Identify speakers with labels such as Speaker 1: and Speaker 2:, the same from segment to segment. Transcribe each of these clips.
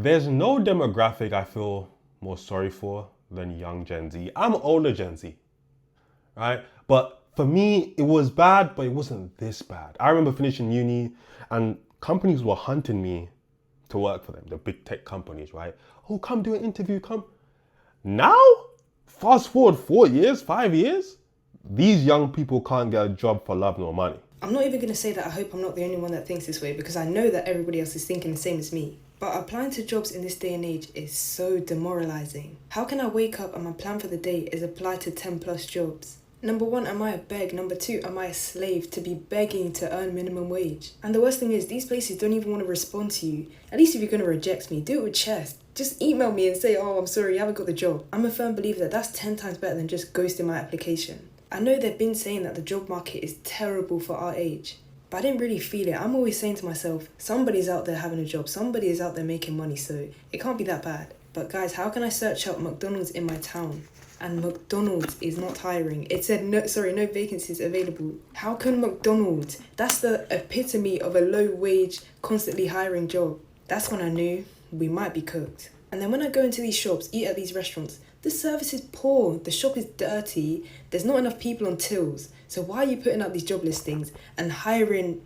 Speaker 1: There's no demographic I feel more sorry for than young Gen Z. I'm older Gen Z, right? But for me, it was bad, but it wasn't this bad. I remember finishing uni and companies were hunting me to work for them, the big tech companies, right? Oh, come do an interview, come. Now, fast forward 4 years, 5 years, these young people can't get a job for love nor money.
Speaker 2: I'm not even going to say that I hope I'm not the only one that thinks this way, because I know that everybody else is thinking the same as me. But applying to jobs in this day and age is so demoralizing. How can I wake up and my plan for the day is apply to 10 plus jobs? Number one, am I a beg? Number two, am I a slave to be begging to earn minimum wage? And the worst thing is, these places don't even want to respond to you. At least if you're going to reject me, do it with chest. Just email me and say, oh, I'm sorry, you haven't got the job. I'm a firm believer that that's 10 times better than just ghosting my application. I know they've been saying that the job market is terrible for our age, but I didn't really feel it. I'm always saying to myself, somebody's out there having a job, somebody is out there making money, so it can't be that bad. But guys, how can I search up McDonald's in my town and McDonald's is not hiring? It said no vacancies available. How can McDonald's, that's the epitome of a low wage, constantly hiring job. That's when I knew we might be cooked. And then when I go into these shops, eat at these restaurants, the service is poor, the shop is dirty, there's not enough people on tills. So why are you putting out these job listings and hiring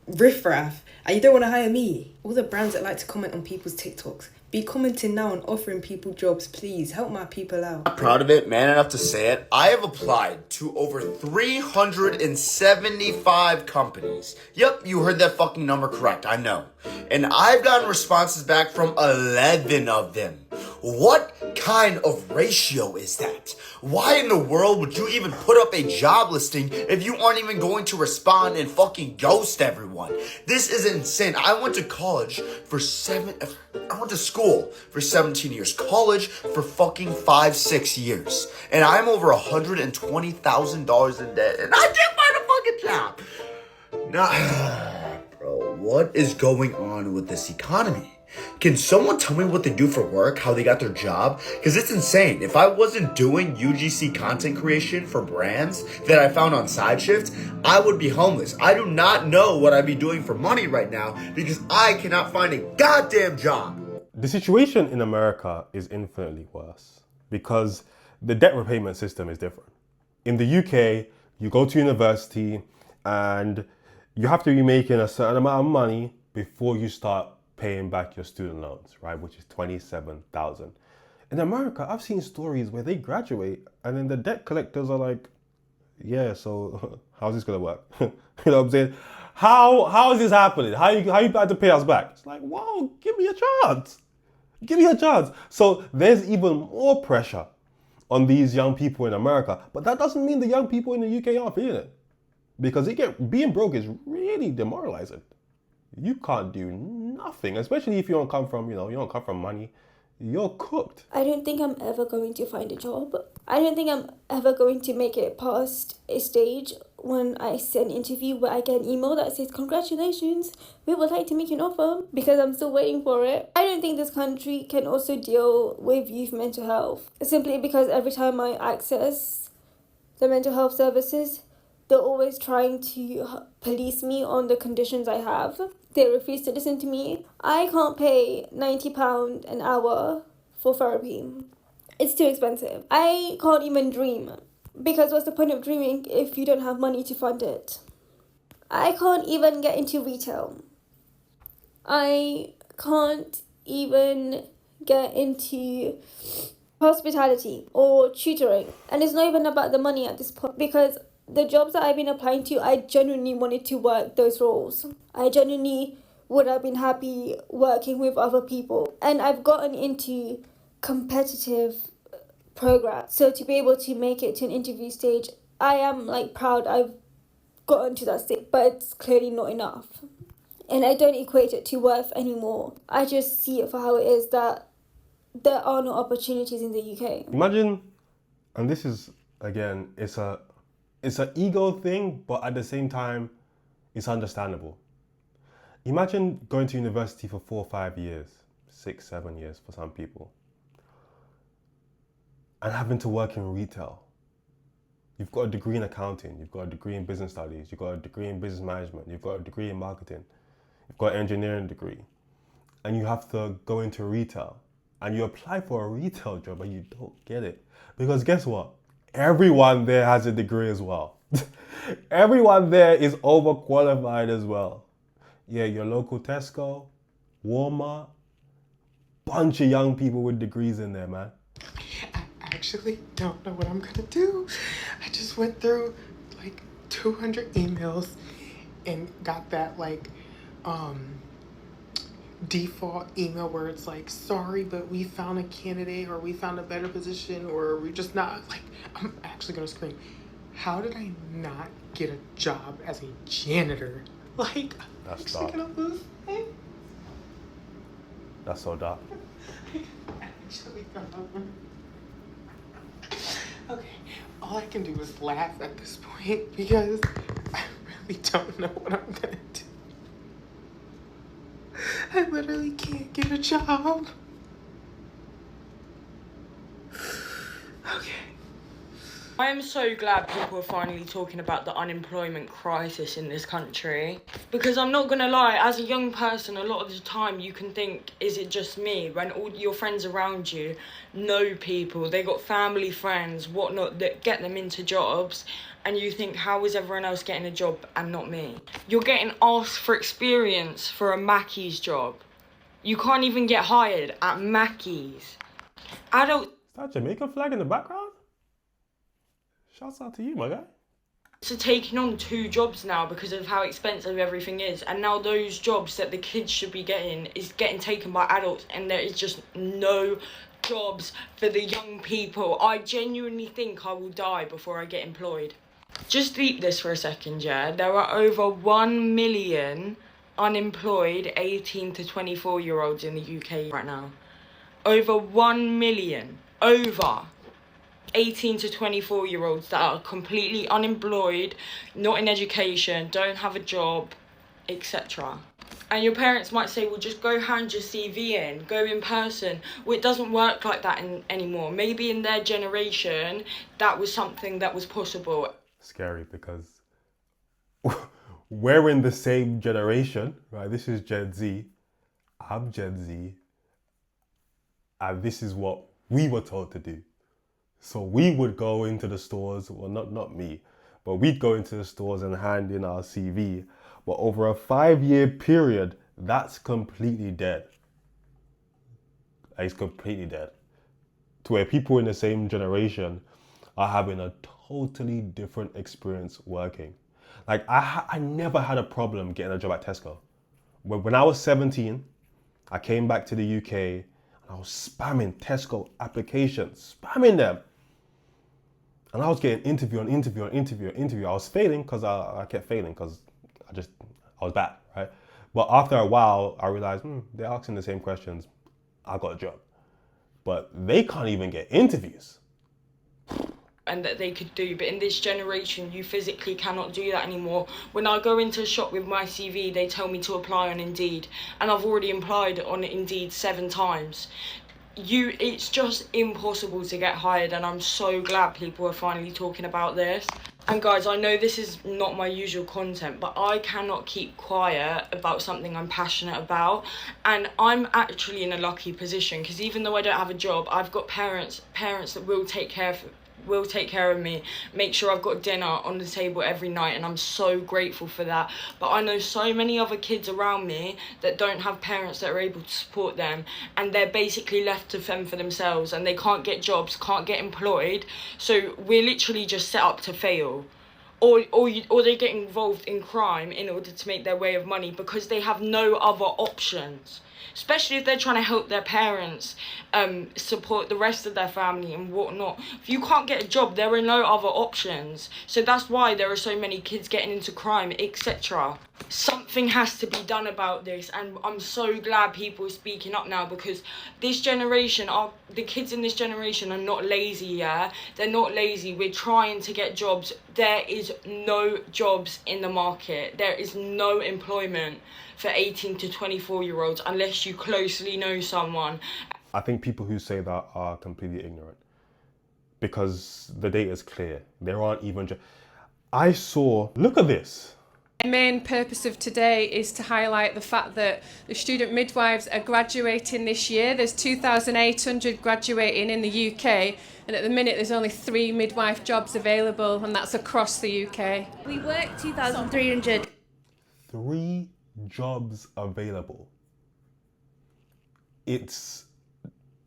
Speaker 2: riffraff and you don't want to hire me? All the brands that like to comment on people's TikToks, be commenting now and offering people jobs, please. Help my people out.
Speaker 3: I'm proud of it, man enough to say it. I have applied to over 375 companies. Yep, you heard that fucking number correct, I know. And I've gotten responses back from 11 of them. What kind of ratio is that? Why in the world would you even put up a job listing if you aren't even going to respond and fucking ghost everyone? This is insane. I went to school for 17 years. College for fucking 5-6 years. And I'm over $120,000 in debt. And I can't find a fucking job. Nah, bro, what is going on with this economy? Can someone tell me what they do for work, how they got their job? Because it's insane. If I wasn't doing UGC content creation for brands that I found on SideShift, I would be homeless. I do not know what I'd be doing for money right now because I cannot find a goddamn job.
Speaker 1: The situation in America is infinitely worse because the debt repayment system is different. In the UK, you go to university and you have to be making a certain amount of money before you start paying back your student loans, right? Which is 27,000. In America, I've seen stories where they graduate and then the debt collectors are like, yeah, so how's this gonna work? You know what I'm saying? How is this happening? How you about to pay us back? It's like, whoa, give me a chance. Give me a chance. So there's even more pressure on these young people in America, but that doesn't mean the young people in the UK aren't feeling it. Because being broke is really demoralizing. You can't do nothing, especially if you don't come from, you don't come from money. You're cooked.
Speaker 4: I don't think I'm ever going to find a job. I don't think I'm ever going to make it past a stage when I see an interview where I get an email that says, congratulations, we would like to make you an offer, because I'm still waiting for it. I don't think this country can also deal with youth mental health, simply because every time I access the mental health services, they're always trying to police me on the conditions I have. They refuse to listen to me. I can't pay £90 an hour for therapy. It's too expensive. I can't even dream, because what's the point of dreaming if you don't have money to fund it? I can't even get into retail. I can't even get into hospitality or tutoring. And it's not even about the money at this point, because the jobs that I've been applying to, I genuinely wanted to work those roles. I genuinely would have been happy working with other people. And I've gotten into competitive programs. So to be able to make it to an interview stage, I am proud I've gotten to that stage, but it's clearly not enough. And I don't equate it to worth anymore. I just see it for how it is, that there are no opportunities in the UK.
Speaker 1: Imagine, and this is, again, it's an ego thing, but at the same time, it's understandable. Imagine going to university for 4 or 5 years, 6, 7 years for some people, and having to work in retail. You've got a degree in accounting, you've got a degree in business studies, you've got a degree in business management, you've got a degree in marketing, you've got an engineering degree. and you have to go into retail and you apply for a retail job and you don't get it. Because guess what? Everyone there has a degree as well. Everyone there is overqualified as well. Yeah, your local Tesco, Walmart, bunch of young people with degrees in there, man.
Speaker 5: I actually don't know what I'm gonna do. I just went through like 200 emails and got that like default email where it's like, sorry, but we found a candidate, or we found a better position, or we're just not, like, I'm actually gonna scream. How did I not get a job as a janitor? Like,
Speaker 1: That's
Speaker 5: I'm actually
Speaker 1: dark.
Speaker 5: gonna lose it.
Speaker 1: That's so dark.
Speaker 5: Actually, okay, all I can do is laugh at this point because I really don't know what I'm gonna do. I literally can't get a job. Okay.
Speaker 6: I am so glad people are finally talking about the unemployment crisis in this country. Because I'm not gonna lie, as a young person, a lot of the time you can think, is it just me? When all your friends around you know people, they got family, friends, whatnot, that get them into jobs, and you think, how is everyone else getting a job and not me? You're getting asked for experience for a Mackey's job. You can't even get hired at Mackey's. Adults
Speaker 1: Is that Jamaican flag in the background? Shouts out to you, my guy.
Speaker 6: are taking on 2 jobs now because of how expensive everything is, and now those jobs that the kids should be getting is getting taken by adults, and there is just no jobs for the young people. I genuinely think I will die before I get employed. Just deep this for a second, yeah? There are over 1 million unemployed 18 to 24-year-olds in the UK right now. Over 1 million. Over 18 to 24-year-olds that are completely unemployed, not in education, don't have a job, etc. And your parents might say, well, just go hand your CV in, go in person. Well, it doesn't work like that anymore. Maybe in their generation, that was something that was possible.
Speaker 1: Scary because we're in the same generation, right? This is Gen Z. I'm Gen Z. And this is what we were told to do. So we would go into the stores, well, not me, but we'd go into the stores and hand in our CV. But over a 5-year period, that's completely dead. It's completely dead. To where people in the same generation are having a totally different experience working. Like, I never had a problem getting a job at Tesco. When I was 17, I came back to the UK and I was spamming Tesco applications, spamming them. And I was getting interview on interview on interview on interview. I was failing because I kept failing because I was bad, right? But after a while, I realized, they're asking the same questions. I got a job. But they can't even get interviews.
Speaker 6: And that they could do, but in this generation you physically cannot do that anymore. When I go into a shop with my CV, they tell me to apply on Indeed, and I've already applied on Indeed 7 times. It's just impossible to get hired, and I'm so glad people are finally talking about this. And guys, I know this is not my usual content, but I cannot keep quiet about something I'm passionate about. And I'm actually in a lucky position because even though I don't have a job, I've got parents that will take care of me, make sure I've got dinner on the table every night, and I'm so grateful for that. But I know so many other kids around me that don't have parents that are able to support them, and they're basically left to fend for themselves, and they can't get jobs, can't get employed, so we're literally just set up to fail. Or they get involved in crime in order to make their way of money because they have no other options. Especially if they're trying to help their parents support the rest of their family and whatnot. If you can't get a job, there are no other options. So that's why there are so many kids getting into crime, etc. Something has to be done about this, and I'm so glad people are speaking up now because this generation, the kids in this generation are not lazy, yeah? They're not lazy. We're trying to get jobs. There is no jobs in the market. There is no employment for 18 to 24-year-olds unless you closely know someone.
Speaker 1: I think people who say that are completely ignorant because the data is clear. There aren't even... look at this.
Speaker 7: The main purpose of today is to highlight the fact that the student midwives are graduating this year. There's 2,800 graduating in the UK, and at the minute there's only 3 midwife jobs available, and that's across the UK.
Speaker 8: We work 2,300.
Speaker 1: 3 jobs available. It's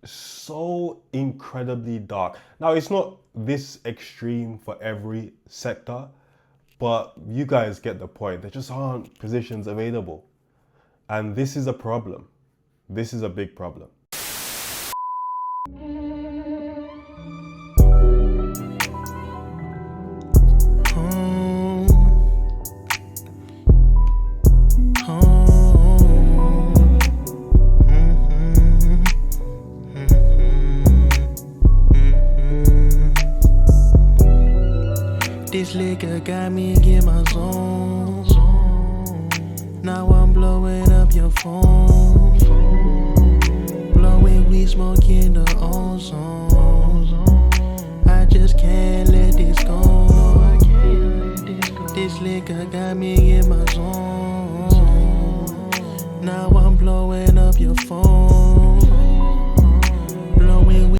Speaker 1: so incredibly dark. Now, it's not this extreme for every sector, but you guys get the point. There just aren't positions available. And this is a problem. This is a big problem.
Speaker 9: This liquor got me in my zone. Now I'm blowing up your phone. Blowing weed, smoking the ozone. I just can't let this go. This liquor got me in my zone. Now I'm blowing up your phone.